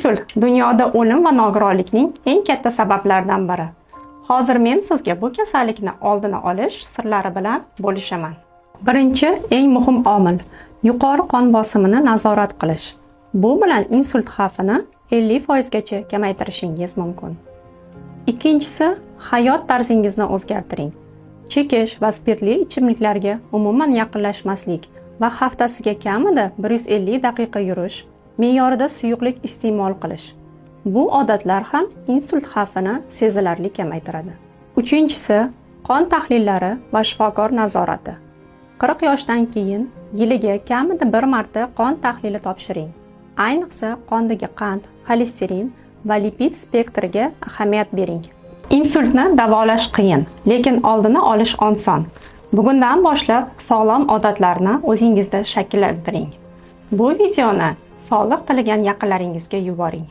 Insult dunyoda o'lim va nogironlikning eng katta sabablaridan biri. Hozir men sizga bu kasallikni oldini olish sirlari bilan bo'lishaman. Birinchi eng muhim omil yuqori qon bosimini nazorat qilish. Bu bilan insult xavfini 50% gacha kamaytirishingiz mumkin. Ikkinchisi, hayot tarzingizni o'zgartiring. Chekish va spirtli ichimliklarga umuman yaqinlashmaslik va haftasiga kamida 150 daqiqa yurish, me'yorida suyuqlik iste'mol qilish. Bu odatlar ham insult xavfini sezilarli kamaytiradi. Uchinchisi, qon tahlillari va shifokor nazorati. 40 yoshdan keyin yiliga kamida 1 marta qon tahlili topshiring. Ayniqsa qondagi qand, xolesterin va lipid spektriga ahamiyat bering. Insultni davolash qiyin, lekin oldini olish oson. Bugundan boshlab sog'lom odatlarni o'zingizda shakllantiring. Bu videoni sog'liq tilagan yaqinlaringizga yuboring.